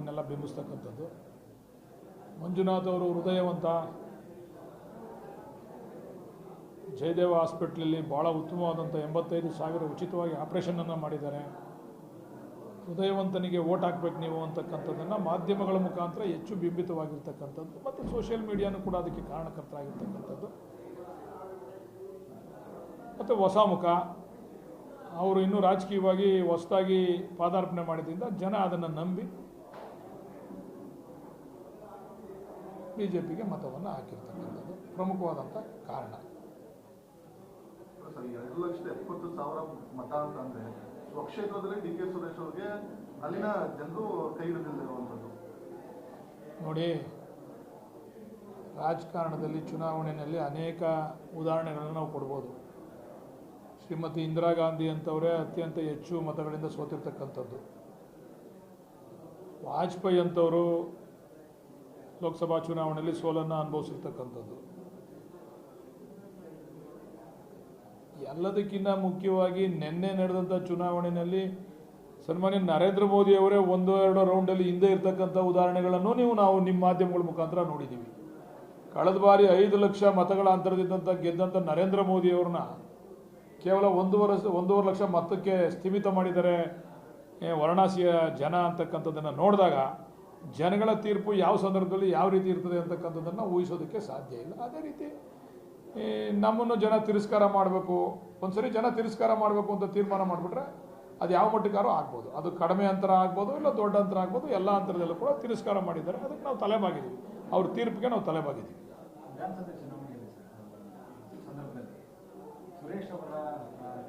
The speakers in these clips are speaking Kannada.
ಅವನ್ನೆಲ್ಲ ಬಿಂಬಿಸ್ತಕ್ಕಂಥದ್ದು. ಮಂಜುನಾಥ್ ಅವರು ಹೃದಯವಂತ, ಜಯದೇವ ಹಾಸ್ಪಿಟ್ಲಲ್ಲಿ ಭಾಳ ಉತ್ತಮವಾದಂಥ 85,000 ಉಚಿತವಾಗಿ ಆಪ್ರೇಷನನ್ನು ಮಾಡಿದ್ದಾರೆ. ಹೃದಯವಂತನಿಗೆ ಓಟ್ ಹಾಕ್ಬೇಕು ನೀವು ಅಂತಕ್ಕಂಥದ್ದನ್ನು ಮಾಧ್ಯಮಗಳ ಮುಖಾಂತರ ಹೆಚ್ಚು ಬಿಂಬಿತವಾಗಿರ್ತಕ್ಕಂಥದ್ದು ಮತ್ತು ಸೋಷಿಯಲ್ ಮೀಡಿಯಾನೂ ಕೂಡ ಅದಕ್ಕೆ ಕಾರಣಕರ್ತರಾಗಿರ್ತಕ್ಕಂಥದ್ದು. ಮತ್ತು ಹೊಸ ಮುಖ, ಅವರು ಇನ್ನೂ ರಾಜಕೀಯವಾಗಿ ಹೊಸದಾಗಿ ಪಾದಾರ್ಪಣೆ ಮಾಡಿದ್ರಿಂದ ಜನ ಅದನ್ನು ನಂಬಿ BJPಗೆ ಮತವನ್ನು ಹಾಕಿರ್ತಕ್ಕಂಥದ್ದು ಪ್ರಮುಖವಾದಂಥ ಕಾರಣ. 2,70,000 ಮತ ಅಂತಂದರೆ ಸ್ವಕ್ಷೇತ್ರದಲ್ಲಿ DK ಸುರೇಶ್ ಅವ್ರಿಗೆ ಅಲ್ಲಿನ ಜನರು ಕೈ ಹಿಡಿದಿರುವಂಥದ್ದು. ನೋಡಿ, ರಾಜಕಾರಣದಲ್ಲಿ ಚುನಾವಣೆಯಲ್ಲಿ ಅನೇಕ ಉದಾಹರಣೆಗಳನ್ನು ನಾವು ಕೊಡ್ಬೋದು. ಶ್ರೀಮತಿ ಇಂದಿರಾ ಗಾಂಧಿ ಅಂತವರೇ ಅತ್ಯಂತ ಹೆಚ್ಚು ಮತಗಳಿಂದ ಸೋತಿರ್ತಕ್ಕಂಥದ್ದು. ವಾಜಪೇಯಿ ಅಂತವರು ಲೋಕಸಭಾ ಚುನಾವಣೆಯಲ್ಲಿ ಸೋಲನ್ನು ಅನುಭವಿಸಿರ್ತಕ್ಕಂಥದ್ದು. ಎಲ್ಲದಕ್ಕಿಂತ ಮುಖ್ಯವಾಗಿ ನಿನ್ನೆ ನಡೆದಂಥ ಚುನಾವಣೆಯಲ್ಲಿ ಸನ್ಮಾನ್ಯ ನರೇಂದ್ರ ಮೋದಿ ಅವರೇ 1-2 ರೌಂಡಲ್ಲಿ ಹಿಂದೆ ಇರ್ತಕ್ಕಂಥ ಉದಾಹರಣೆಗಳನ್ನು ನಾವು ನಿಮ್ಮ ಮಾಧ್ಯಮಗಳ ಮುಖಾಂತರ ನೋಡಿದ್ದೀವಿ. ಕಳೆದ ಬಾರಿ 5 ಲಕ್ಷ ಮತಗಳ ಅಂತರದಿಂದ ಗೆದ್ದಂಥ ನರೇಂದ್ರ ಮೋದಿ ಅವ್ರನ್ನ ಕೇವಲ 1.5 ಲಕ್ಷ ಮತಕ್ಕೆ ಸ್ಥೀಮಿತ ಮಾಡಿದ್ದಾರೆ ವಾರಣಾಸಿಯ ಜನ ಅಂತಕ್ಕಂಥದ್ದನ್ನು ನೋಡಿದಾಗ ಜನಗಳ ತೀರ್ಪು ಯಾವ ಸಂದರ್ಭದಲ್ಲಿ ಯಾವ ರೀತಿ ಇರ್ತದೆ ಅಂತಕ್ಕಂಥದ್ದನ್ನು ಊಹಿಸೋದಕ್ಕೆ ಸಾಧ್ಯ ಇಲ್ಲ. ಅದೇ ರೀತಿ ನಮ್ಮನ್ನು ಜನ ತಿರಸ್ಕಾರ ಮಾಡಬೇಕು, ಒಂದ್ಸರಿ ಜನ ತಿರಸ್ಕಾರ ಮಾಡಬೇಕು ಅಂತ ತೀರ್ಮಾನ ಮಾಡಿಬಿಟ್ರೆ ಅದು ಯಾವ ಮಟ್ಟಕ್ಕಾದ್ರೂ ಆಗ್ಬೋದು. ಅದು ಕಡಿಮೆ ಅಂತರ ಆಗ್ಬೋದು, ಇಲ್ಲ ದೊಡ್ಡ ಅಂತರ ಆಗ್ಬೋದು, ಎಲ್ಲ ಅಂತರದಲ್ಲೂ ಕೂಡ ತಿರಸ್ಕಾರ ಮಾಡಿದ್ದಾರೆ. ಅದಕ್ಕೆ ನಾವು ತಲೆಬಾಗಿದ್ದೀವಿ, ಅವ್ರ ತೀರ್ಪಿಗೆ ನಾವು ತಲೆಬಾಗಿದ್ದೀವಿ. ವಿಧಾನಸಭೆ ಚುನಾವಣೆಯಲ್ಲಿ ಸಂದರ್ಭದಲ್ಲಿ ಸುರೇಶ್ ಅವರ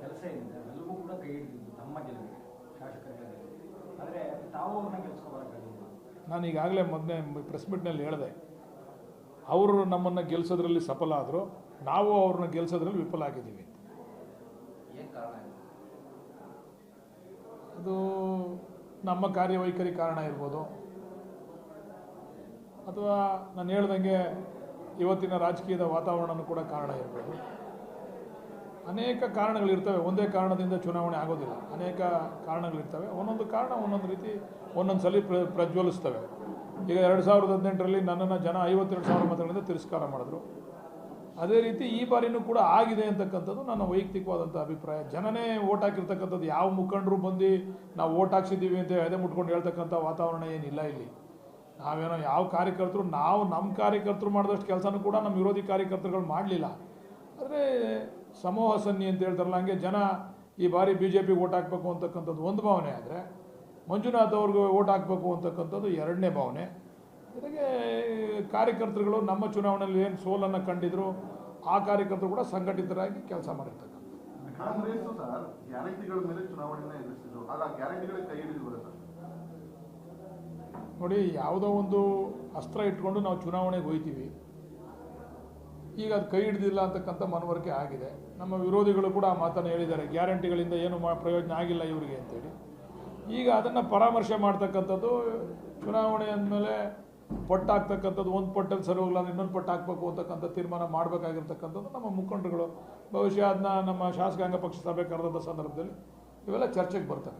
ಕೆಲಸ ಏನಿದೆ ಎಲ್ಲವೂ ಕೂಡ ಕೈ ಹಿಡಿದಿದ್ದು ತಮ್ಮ ಗೆಲುವಿಗೆ, ಶಾಸಕರ ಗೆಲುವಿಗೆ. ಆದರೆ ತಾವು ಅವ್ರನ್ನ ಗೆಲ್ಸ್ಕೊಬಾರಕ್ಕಾಗಿಲ್ಲ. ನಾನು ಈಗಾಗಲೇ ಮೊದಲೇ ಪ್ರೆಸ್ ಮೀಟ್ನಲ್ಲಿ ಹೇಳಿದೆ, ಅವರು ನಮ್ಮನ್ನು ಗೆಲ್ಲಿಸೋದ್ರಲ್ಲಿ ಸಫಲ ಆದರು, ನಾವು ಅವ್ರನ್ನ ಗೆಲ್ಲಿಸೋದ್ರಲ್ಲಿ ವಿಫಲ ಆಗಿದ್ದೀವಿ. ಅದು ನಮ್ಮ ಕಾರ್ಯವೈಖರಿ ಕಾರಣ ಇರ್ಬೋದು, ಅಥವಾ ನಾನು ಹೇಳ್ದಂಗೆ ಇವತ್ತಿನ ರಾಜಕೀಯದ ವಾತಾವರಣನೂ ಕೂಡ ಕಾರಣ ಇರ್ಬೋದು. ಅನೇಕ ಕಾರಣಗಳಿರ್ತವೆ, ಒಂದೇ ಕಾರಣದಿಂದ ಚುನಾವಣೆ ಆಗೋದಿಲ್ಲ. ಅನೇಕ ಕಾರಣಗಳಿರ್ತವೆ, ಒಂದೊಂದು ಕಾರಣ ಒಂದೊಂದು ರೀತಿ ಒಂದೊಂದು ಸಲ ಪ್ರಜ್ವಲಿಸ್ತವೆ. ಈಗ 2018ರಲ್ಲಿ ನನ್ನನ್ನು ಜನ 52,000 ಮತಗಳಿಂದ ತಿರಸ್ಕಾರ ಮಾಡಿದ್ರು. ಅದೇ ರೀತಿ ಈ ಬಾರಿನೂ ಕೂಡ ಆಗಿದೆ ಅಂತಕ್ಕಂಥದ್ದು ನನ್ನ ವೈಯಕ್ತಿಕವಾದಂಥ ಅಭಿಪ್ರಾಯ. ಜನನೇ ಓಟ್ ಹಾಕಿರ್ತಕ್ಕಂಥದ್ದು, ಯಾವ ಮುಖಂಡರು ಬಂದು ನಾವು ಓಟ್ ಹಾಕ್ಸಿದ್ದೀವಿ ಅಂತ ಎದೆ ಮುಟ್ಕೊಂಡು ಹೇಳ್ತಕ್ಕಂಥ ವಾತಾವರಣ ಏನಿಲ್ಲ ಇಲ್ಲಿ. ನಾವೇನೋ ಯಾವ ಕಾರ್ಯಕರ್ತರು, ನಾವು ನಮ್ಮ ಕಾರ್ಯಕರ್ತರು ಮಾಡಿದಷ್ಟು ಕೆಲಸನೂ ಕೂಡ ನಮ್ಮ ವಿರೋಧಿ ಕಾರ್ಯಕರ್ತರುಗಳು ಮಾಡಲಿಲ್ಲ. ಆದರೆ ಸಮೂಹ ಸನ್ನಿ ಅಂತ ಹೇಳ್ತಾರಲ್ಲ, ಹಂಗೆ ಜನ ಈ ಬಾರಿ BJP ಓಟ್ ಹಾಕಬೇಕು ಅಂತಕ್ಕಂಥದ್ದು ಒಂದು ಭಾವನೆ ಆದರೆ, ಮಂಜುನಾಥ್ ಅವ್ರಿಗೆ ಓಟ್ ಹಾಕಬೇಕು ಅಂತಕ್ಕಂಥದ್ದು ಎರಡನೇ ಭಾವನೆ. ಜೊತೆಗೆ ಕಾರ್ಯಕರ್ತರುಗಳು ನಮ್ಮ ಚುನಾವಣೆಯಲ್ಲಿ ಏನು ಸೋಲನ್ನು ಕಂಡಿದ್ರು ಆ ಕಾರ್ಯಕರ್ತರು ಕೂಡ ಸಂಘಟಿತರಾಗಿ ಕೆಲಸ ಮಾಡಿರ್ತಕ್ಕಂಥ. ಕಾಂಗ್ರೆಸ್ ಸರ್ ಗ್ಯಾರಂಟಿಗಳ ಮೇಲೆ ಚುನಾವಣೆಯನ್ನು ಎದುರಿಸಿದ್ರು, ಆಗ ಗ್ಯಾರಂಟಿಗಳಿಗೆ ಕೈ ಹಿಡಿದಿಲ್ಲ ಸರ್. ನೋಡಿ, ಯಾವುದೋ ಒಂದು ಅಸ್ತ್ರ ಇಟ್ಕೊಂಡು ನಾವು ಚುನಾವಣೆಗೆ ಹೋಗ್ತೀವಿ. ಈಗ ಅದು ಕೈ ಹಿಡಿದಿಲ್ಲ ಅಂತಕ್ಕಂಥ ಮನವರಿಕೆ ಆಗಿದೆ. ನಮ್ಮ ವಿರೋಧಿಗಳು ಕೂಡ ಆ ಮಾತನ್ನು ಹೇಳಿದ್ದಾರೆ, ಗ್ಯಾರಂಟಿಗಳಿಂದ ಏನು ಪ್ರಯೋಜನ ಆಗಿಲ್ಲ ಇವರಿಗೆ ಅಂತೇಳಿ. ಈಗ ಅದನ್ನು ಪರಾಮರ್ಶೆ ಮಾಡ್ತಕ್ಕಂಥದ್ದು, ಚುನಾವಣೆ ಅಂದಮೇಲೆ ಪಟ್ಟು ಹಾಕ್ತಕ್ಕಂಥದ್ದು, ಒಂದು ಪಟ್ಟಲ್ಲಿ ಸರಿ ಹೋಗಲ್ಲ ಇನ್ನೊಂದು ಪಟ್ಟು ಹಾಕಬೇಕು ಅಂತಕ್ಕಂಥ ತೀರ್ಮಾನ ಮಾಡಬೇಕಾಗಿರ್ತಕ್ಕಂಥದ್ದು ನಮ್ಮ ಮುಖಂಡರುಗಳು. ಬಹುಶಃ ಅದನ್ನ ನಮ್ಮ ಶಾಸಕಾಂಗ ಪಕ್ಷ ಸಭೆ ಕರೆದಂಥ ಸಂದರ್ಭದಲ್ಲಿ ಇವೆಲ್ಲ ಚರ್ಚೆಗೆ ಬರ್ತವೆ.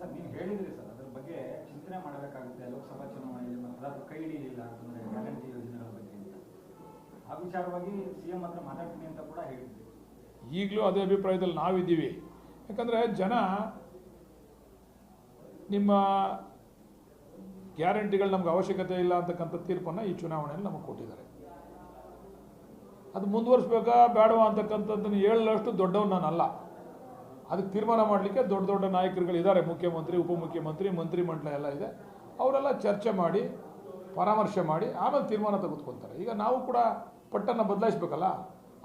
ಸರ್, ನೀವು ಹೇಳಿದ್ರಿ ಸರ್, ಅದ್ರ ಬಗ್ಗೆ ಚಿಂತನೆ ಮಾಡಬೇಕಾಗುತ್ತೆ. ಲೋಕಸಭಾ ಚುನಾವಣೆಯಲ್ಲಿ ಮತದಾರರು ಕೈ ಹಿಡಿಯಲಿಲ್ಲ ಅಂತಂದರೆ ಗ್ಯಾರಂಟಿ ಯೋಜನೆಗಳ ಬಗ್ಗೆ ಅಂತ ಆ ವಿಚಾರವಾಗಿ CM ಹತ್ರ ಮಾತಾಡ್ತೀನಿ ಅಂತ ಕೂಡ ಹೇಳಿದ್ವಿ. ಈಗಲೂ ಅದೇ ಅಭಿಪ್ರಾಯದಲ್ಲಿ ನಾವಿದ್ದೀವಿ. ಯಾಕಂದರೆ ಜನ ನಿಮ್ಮ ಗ್ಯಾರಂಟಿಗಳು ನಮ್ಗೆ ಅವಶ್ಯಕತೆ ಇಲ್ಲ ಅಂತಕ್ಕಂಥ ತೀರ್ಪನ್ನು ಈ ಚುನಾವಣೆಯಲ್ಲಿ ನಮಗೆ ಕೊಟ್ಟಿದ್ದಾರೆ. ಅದು ಮುಂದುವರಿಸ್ಬೇಕಾ ಬೇಡವಾ ಅಂತಕ್ಕಂಥದ್ದನ್ನು ಹೇಳಲಷ್ಟು ದೊಡ್ಡವನು ನಾನಲ್ಲ. ಅದಕ್ಕೆ ತೀರ್ಮಾನ ಮಾಡಲಿಕ್ಕೆ ದೊಡ್ಡ ದೊಡ್ಡ ನಾಯಕರುಗಳಿದ್ದಾರೆ, ಮುಖ್ಯಮಂತ್ರಿ, ಉಪಮುಖ್ಯಮಂತ್ರಿ, ಮಂತ್ರಿಮಂಡಲ ಎಲ್ಲ ಇದೆ. ಅವರೆಲ್ಲ ಚರ್ಚೆ ಮಾಡಿ ಪರಾಮರ್ಶೆ ಮಾಡಿ ಆಮೇಲೆ ತೀರ್ಮಾನ ತೆಗೆದುಕೊಳ್ತಾರೆ. ಈಗ ನಾವು ಕೂಡ ಪಟ್ಟನ್ನು ಬದಲಾಯಿಸಬೇಕಲ್ಲ.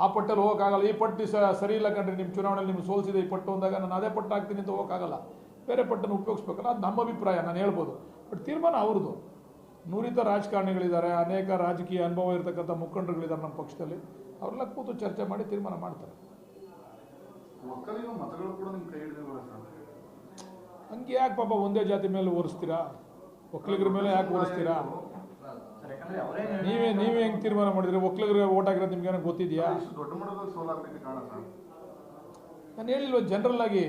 ಆ ಪಟ್ಟಲ್ಲಿ ಹೋಗೋಕ್ಕಾಗಲ್ಲ. ಈ ಪಟ್ಟು ಸರಿ ಇಲ್ಲ ಕಂಡ್ರೆ ನಿಮ್ಮ ಚುನಾವಣೆಯಲ್ಲಿ ನಿಮ್ಗೆ ಸೋಲಿಸಿದೆ ಈ ಪಟ್ಟು ಅಂದಾಗ ನಾನು ಅದೇ ಪಟ್ಟು ಹಾಕ್ತೀನಿ ಅಂತ ಹೋಗೋಕ್ಕಾಗಲ್ಲ. ಬೇರೆ ಪಟ್ಟನ್ನು ಉಪಯೋಗಿಸ್ಬೇಕಲ್ಲ. ಅದು ನಮ್ಮ ಅಭಿಪ್ರಾಯ, ನಾನು ಹೇಳ್ಬೋದು. ಬಟ್ ತೀರ್ಮಾನ ಅವ್ರದ್ದು. ನುರಿತ ರಾಜಕಾರಣಿಗಳಿದ್ದಾರೆ, ಅನೇಕ ರಾಜಕೀಯ ಅನುಭವ ಇರತಕ್ಕಂಥ ಮುಖಂಡರುಗಳಿದ್ದಾರೆ ನಮ್ಮ ಪಕ್ಷದಲ್ಲಿ. ಅವರೆಲ್ಲ ಕೂತು ಚರ್ಚೆ ಮಾಡಿ ತೀರ್ಮಾನ ಮಾಡ್ತಾರೆ. ಹಂಗೆ ಯಾಕೆ ಪಾಪ ಒಂದೇ ಜಾತಿ ಮೇಲೆ ಓರಿಸ್ತೀರಾ? ಒಕ್ಕಲಿಗರ ಮೇಲೆ ಯಾಕೆ ಓರಿಸ್ತೀರಾ? ನೀವೇ ಹೆಂಗೆ ತೀರ್ಮಾನ ಮಾಡಿದ್ರಿ? ಒಕ್ಕಲಿಗರಿಗೆ ಓಟ್ ಹಾಕಿರೋದು ನಿಮ್ಗೆ ಏನೋ ಗೊತ್ತಿದೆಯಾ? ನಾನು ಹೇಳಿಲ್ವ, ಜನರಲ್ ಆಗಿ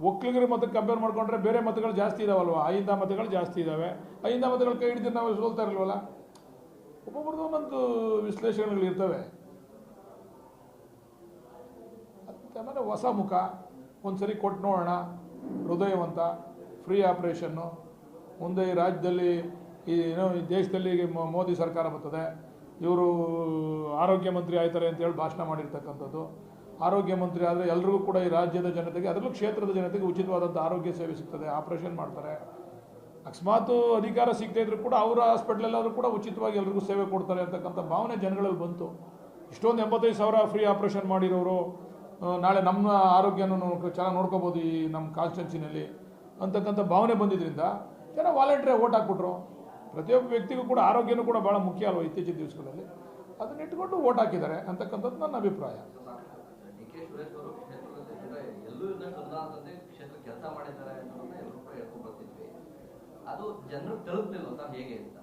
ಒಕ್ಕಲಿಗರ ಮತಕ್ಕೆ ಕಂಪೇರ್ ಮಾಡಿಕೊಂಡ್ರೆ ಬೇರೆ ಮತಗಳು ಜಾಸ್ತಿ ಇದಾವಲ್ವ, ಅಹಿಂದ ಮತಗಳು ಜಾಸ್ತಿ ಇದ್ದಾವೆ. ಅಹಿಂದ ಮತಗಳು ಕೈ ಹಿಡಿದ್ರೆ ನಾವು ಸೋಲ್ತಾ ಇರಲ್ವಲ್ಲ. ಒಬ್ಬೊಬ್ರದ್ದು ಒಂದೊಂದು ವಿಶ್ಲೇಷಣೆಗಳು ಇರ್ತವೆ. ಆಮೇಲೆ ಹೊಸ ಮುಖ ಒಂದ್ಸರಿ ಕೊಟ್ಟು ನೋಡೋಣ, ಹೃದಯವಂತ, ಫ್ರೀ ಆಪ್ರೇಷನ್ನು. ಮುಂದೆ ಈ ರಾಜ್ಯದಲ್ಲಿ ಈ ದೇಶದಲ್ಲಿ ಮೋದಿ ಸರ್ಕಾರ ಬರ್ತದೆ, ಇವರು ಆರೋಗ್ಯ ಮಂತ್ರಿ ಆಯ್ತಾರೆ ಅಂತೇಳಿ ಭಾಷಣ ಮಾಡಿರ್ತಕ್ಕಂಥದ್ದು. ಆರೋಗ್ಯ ಮಂತ್ರಿ ಆದರೆ ಎಲ್ರಿಗೂ ಕೂಡ ಈ ರಾಜ್ಯದ ಜನತೆಗೆ, ಅದರಲ್ಲೂ ಕ್ಷೇತ್ರದ ಜನತೆಗೆ ಉಚಿತವಾದಂಥ ಆರೋಗ್ಯ ಸೇವೆ ಸಿಗ್ತದೆ, ಆಪ್ರೇಷನ್ ಮಾಡ್ತಾರೆ. ಅಕಸ್ಮಾತ್ ಅಧಿಕಾರ ಸಿಗದೇ ಇದ್ರೂ ಕೂಡ ಅವರ ಹಾಸ್ಪಿಟ್ಲಲ್ಲಾದರೂ ಕೂಡ ಉಚಿತವಾಗಿ ಎಲ್ರಿಗೂ ಸೇವೆ ಕೊಡ್ತಾರೆ ಅಂತಕ್ಕಂಥ ಭಾವನೆ ಜನಗಳಲ್ಲಿ ಬಂತು. ಇಷ್ಟೊಂದು 85,000 ಫ್ರೀ ಆಪ್ರೇಷನ್ ಮಾಡಿರೋರು ನಾಳೆ ನಮ್ಮ ಆರೋಗ್ಯನೂ ಚೆನ್ನಾಗಿ ನೋಡ್ಕೋಬೋದು ಈ ನಮ್ಮ ಕಾನ್ಸ್ಟಿಟ್ಯೂನ್ಸಿನಲ್ಲಿ ಅಂತಕ್ಕಂಥ ಭಾವನೆ ಬಂದಿದ್ದರಿಂದ ಜನ ವಾಲಂಟ್ರಿಯಾಗಿ ಓಟ್ ಹಾಕ್ಬಿಟ್ರು. ಪ್ರತಿಯೊಬ್ಬ ವ್ಯಕ್ತಿಗೂ ಕೂಡ ಆರೋಗ್ಯನೂ ಕೂಡ ಭಾಳ ಮುಖ್ಯ ಅಲ್ವ ಇತ್ತೀಚಿನ ದಿವಸಗಳಲ್ಲಿ. ಅದನ್ನ ಇಟ್ಕೊಂಡು ಓಟ್ ಹಾಕಿದ್ದಾರೆ ಅಂತಕ್ಕಂಥದ್ದು ನನ್ನ ಅಭಿಪ್ರಾಯ. ಡಿ.ಕೆ. ಸುರೇಶ್ ಅವರು ಕ್ಷೇತ್ರದಲ್ಲಿ ಎಲ್ಲೂ ಇದ್ದಂತೆ ಕ್ಷೇತ್ರ ಕೆಲಸ ಮಾಡಿದ್ದಾರೆ ಅನ್ನೋದನ್ನ ಎಲ್ಲರೂ ಕೂಡ ಹೇಳ್ಕೊಂಡು ಬರ್ತಿದ್ವಿ. ಅದು ಜನರು ತಲುಪಲಿಲ್ಲ ಸರ್, ಹೇಗೆ ಅಂತ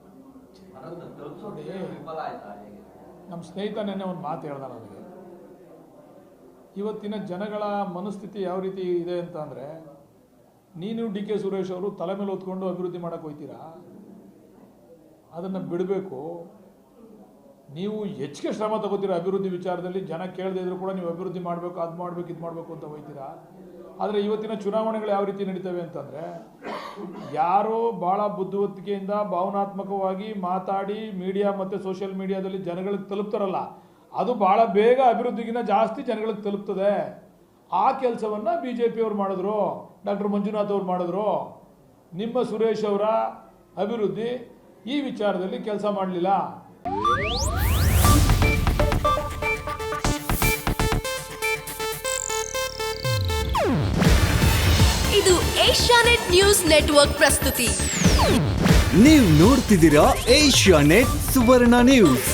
ತಲುಪಿಸೋದು ವಿಫಲ ಆಯ್ತಾ ಹೇಗೆ? ನಮ್ಮ ಸ್ನೇಹಿತ ನೆನ್ನೆ ಒಂದು ಮಾತು ಹೇಳ್ದ ನನಗೆ, ಇವತ್ತಿನ ಜನಗಳ ಮನಸ್ಥಿತಿ ಯಾವ ರೀತಿ ಇದೆ ಅಂತ ಅಂದರೆ, ನೀನು ಡಿ.ಕೆ. ಸುರೇಶ್ ಅವರು ತಲೆ ಮೇಲೆ ಹೊತ್ಕೊಂಡು ಅಭಿವೃದ್ಧಿ ಮಾಡೋಕ್ಕೆ ಹೋಗ್ತೀರಾ, ಅದನ್ನು ಬಿಡಬೇಕು. ನೀವು ಹೆಚ್ಚಿಗೆ ಶ್ರಮ ತಗೋತೀರ ಅಭಿವೃದ್ಧಿ ವಿಚಾರದಲ್ಲಿ, ಜನ ಕೇಳದೇ ಇದ್ರೂ ಕೂಡ ನೀವು ಅಭಿವೃದ್ಧಿ ಮಾಡಬೇಕು, ಅದು ಮಾಡಬೇಕು, ಇದು ಮಾಡಬೇಕು ಅಂತ ಹೋಗ್ತೀರಾ. ಆದರೆ ಇವತ್ತಿನ ಚುನಾವಣೆಗಳು ಯಾವ ರೀತಿ ನಡೀತವೆ ಅಂತಂದರೆ, ಯಾರೋ ಭಾಳ ಬುದ್ಧಿವಂತಿಕೆಯಿಂದ ಭಾವನಾತ್ಮಕವಾಗಿ ಮಾತಾಡಿ ಮೀಡಿಯಾ ಮತ್ತು ಸೋಷಿಯಲ್ ಮೀಡಿಯಾದಲ್ಲಿ ಜನಗಳಿಗೆ ತಲುಪ್ತಾರಲ್ಲ, ಅದು ಭಾಳ ಬೇಗ ಅಭಿವೃದ್ಧಿಗಿಂತ ಜಾಸ್ತಿ ಜನಗಳಿಗೆ ತಲುಪ್ತದೆ. ಆ ಕೆಲಸವನ್ನು BJP ಅವ್ರು ಮಾಡಿದ್ರು, ಡಾಕ್ಟರ್ ಮಂಜುನಾಥ್ ಅವ್ರು ಮಾಡಿದ್ರು. ನಿಮ್ಮ ಸುರೇಶ್ ಅವರ ಅಭಿವೃದ್ಧಿ ಈ ವಿಚಾರದಲ್ಲಿ ಕೆಲಸ ಮಾಡಲಿಲ್ಲ. ಇದು ಏಷ್ಯಾನೆಟ್ ನ್ಯೂಸ್ ನೆಟ್ವರ್ಕ್ ಪ್ರಸ್ತುತಿ. ನೀವು ನೋಡ್ತಿದ್ದೀರಾ ಏಷ್ಯಾನೆಟ್ ಸುವರ್ಣ ನ್ಯೂಸ್.